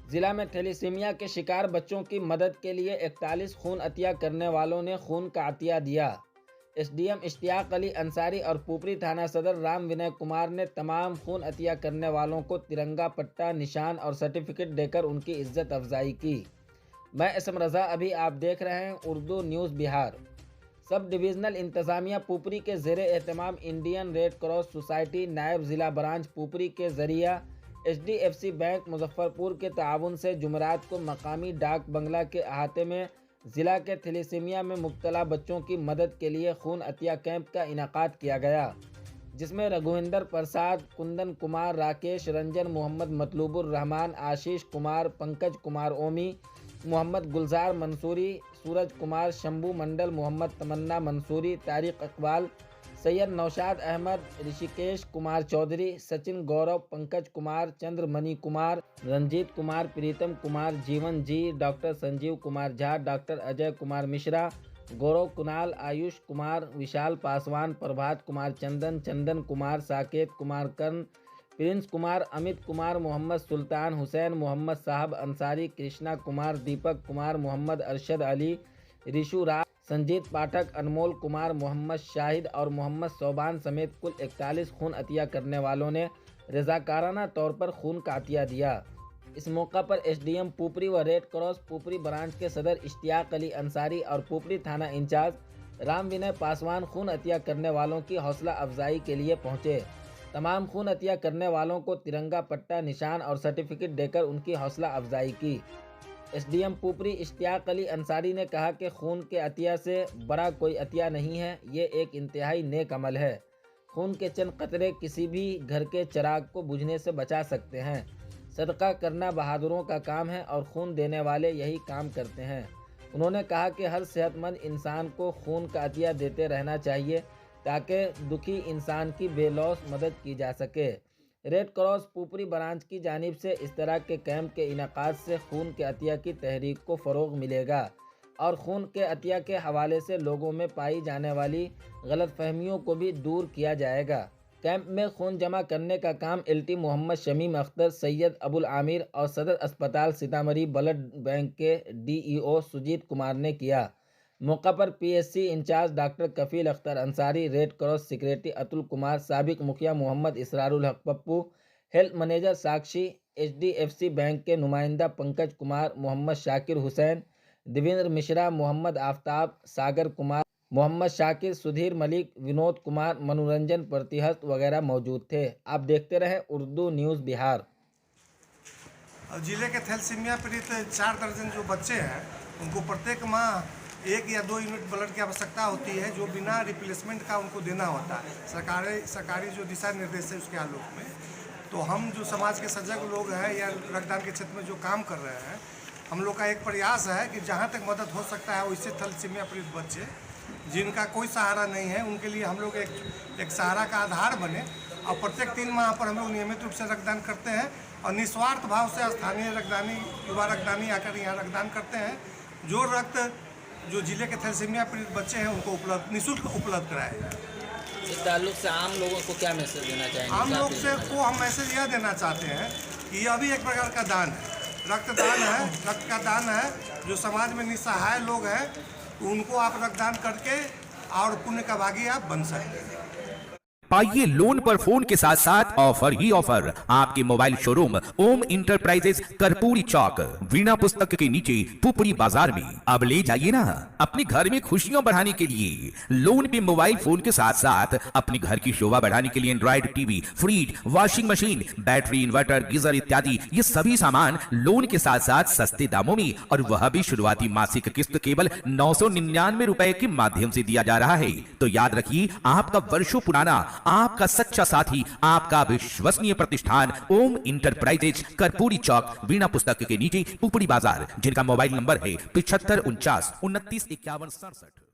जिला में थैलेसीमिया के शिकार बच्चों की मदद के लिए 41 खून अतिया करने वालों ने खून का अतिया दिया। एसडीएम इश्तियाक अली अंसारी और पुपरी थाना सदर राम विनय कुमार ने तमाम खून अतिया करने वालों को तिरंगा पट्टा, निशान और सर्टिफिकेट देकर उनकी इज्जत अफजाई की। मैं इसम रजा, अभी आप देख रहे हैं Urdu news Bihar. Sub divisional इंतजामिया पुपरी के ज़ेरे एहतमाम इंडियन रेड क्रॉस सोसाइटी नायब ज़िला ब्रांच पुपरी के ज़रिया HDFC बैंक मुजफ्फरपुर के ताउन से जुमेरात को मकामी डाक बंगला के अहाते में ज़िला के थैलेसीमिया में मुब्तला बच्चों की मदद के लिए खून अतिया कैंप का इनाकाद किया गया, जिसमें रघुविंदर प्रसाद, कुंदन कुमार, राकेश रंजन, मोहम्मद मतलूबुर रहमान, आशीष कुमार, पंकज कुमार ओमी, मोहम्मद गुलजार मंसूरी, सूरज कुमार, शंभू मंडल, मोहम्मद तमन्ना मंसूरी, तारिक इकबाल, सैयद नौशाद अहमद, ऋषिकेश कुमार चौधरी, सचिन गौरव, पंकज कुमार, चंद्रमणि कुमार, रंजीत कुमार, प्रीतम कुमार, जीवन जी, डॉक्टर संजीव कुमार झा, डॉक्टर अजय कुमार मिश्रा, गौरव कुणाल, आयुष कुमार, विशाल पासवान, प्रभात कुमार चंदन, चंदन कुमार, साकेत कुमार कर्ण, प्रिंस कुमार, अमित कुमार, मोहम्मद सुल्तान हुसैन, मोहम्मद साहब अंसारी, कृष्णा कुमार, दीपक कुमार, मोहम्मद अरशद अली, रिशु राज, संजीत पाठक, अनमोल कुमार, मोहम्मद शाहिद और मोहम्मद सोबान समेत कुल 41 खून अतिया करने वालों ने रजाकाराना तौर पर खून का अतिया दिया। इस मौका पर एसडीएम पुपरी व रेड क्रॉस पुपरी ब्रांच के सदर इश्तियाक अली अंसारी और पुपरी थाना इंचार्ज राम विनय पासवान खून अतिया करने वालों की हौसला अफजाई के लिए पहुंचे। तमाम खून अतिया करने वालों को तिरंगा पट्टा, निशान और सर्टिफिकेट देकर उनकी हौसला अफजाई की। एसडीएम पुपरी इश्तियाक अली अंसारी ने कहा कि खून के अतिया से बड़ा कोई अतिया नहीं है, ये एक इंतहाई नेक अमल है। खून के चंद कतरे किसी भी घर के चिराग को बुझने से बचा सकते हैं। सदका करना बहादुरों का काम है और खून देने वाले यही काम करते हैं। उन्होंने कहा कि हर सेहतमंद इंसान को खून का अतिया देते रहना चाहिए ताकि दुखी इंसान की बेलौस मदद की जा सके। रेड क्रॉस पुपरी ब्रांच की जानिब से इस तरह के कैंप के इनाकाद से खून के अतिया की तहरीक को फ़रोग मिलेगा और खून के अतिया के हवाले से लोगों में पाई जाने वाली गलतफहमियों को भी दूर किया जाएगा। कैंप में खून जमा करने का काम LT मोहम्मद शमीम अख्तर, सैयद अबुल आमिर और सदर अस्पताल सीतामढ़ी ब्लड बैंक के DEO सुजीत कुमार ने किया। मौका पर PSC in charge doctor Kafeel Akhtar Ansari, red cross secretary Atul Kumar, साबिक मुखिया Mohammad Israrul Haq Pappu, health manager Sakshi, HDFC bank के नुमाइंदा पंकज कुमार, मोहम्मद शाकिर हुसैन, देवेंद्र मिश्रा, मोहम्मद आफ्ताब, सागर कुमार, मोहम्मद शाकिर, सुधीर मलिक, विनोद कुमार, मनोरंजन प्रतिहस्त वगैरह मौजूद थे। आप देखते रहे उर्दू न्यूज़ बिहार। जिले के थैलेसीमिया पीड़ित 4 दर्जन जो बच्चे हैं उनको प्रत्येक माह 1 या 2 यूनिट ब्लड की आवश्यकता होती है, जो बिना रिप्लेसमेंट का उनको देना होता है। सरकारी जो दिशा निर्देश है उसके आलोक में तो हम जो समाज के सजग लोग हैं या रक्तदान के क्षेत्र में जो काम कर रहे हैं, हम लोग का एक प्रयास है कि जहाँ तक मदद हो सकता है वैसे थैलेसीमिया पीड़ित बच्चे जिनका कोई सहारा नहीं है उनके लिए हम लोग एक सहारा का आधार बने और प्रत्येक 3 माह पर हम लोग नियमित रूप से रक्तदान करते हैं और निस्वार्थ भाव से स्थानीय रक्तदानी, युवा रक्तदानी आकर यहाँ रक्तदान करते हैं। जो रक्त जो जिले के थैलेसीमिया पीड़ित बच्चे हैं उनको निःशुल्क उपलब्ध कराया जाए। इस ताल्लुक से आम लोगों को क्या मैसेज देना चाहेंगे? आम लोग से को हम मैसेज यह देना चाहते हैं कि यह भी एक प्रकार का दान है, रक्तदान है, रक्त का दान है। जो समाज में निस्सहाय लोग हैं उनको आप रक्तदान करके और पुण्य का भागी आप बन सकते हैं। पाइए लोन पर फोन के साथ साथ ऑफर ही ऑफर। आपके मोबाइल शोरूम ओम इंटरप्राइजेस कर्पूरी चौक वीणा पुस्तक के नीचे पुपरी बाजार में। अब ले जाइए ना अपने घर में खुशियां बढ़ाने के लिए। लोन पे मोबाइल फोन के साथ साथ अपने घर की शोभा बढ़ाने के लिए Android TV, fridge, washing machine, battery, inverter, geyser इत्यादि ये सभी सामान लोन के साथ साथ सस्ते दामों में, और वह भी शुरुआती मासिक किस्त केवल 999 रुपए के माध्यम से दिया जा रहा है। तो याद रखिए, आपका वर्षों पुराना, आपका सच्चा साथी, आपका विश्वसनीय प्रतिष्ठान ओम इंटरप्राइजेज कर्पूरी चौक वीणा पुस्तक के नीचे पुपरी बाजार, जिनका मोबाइल नंबर है 7549 29 51 67।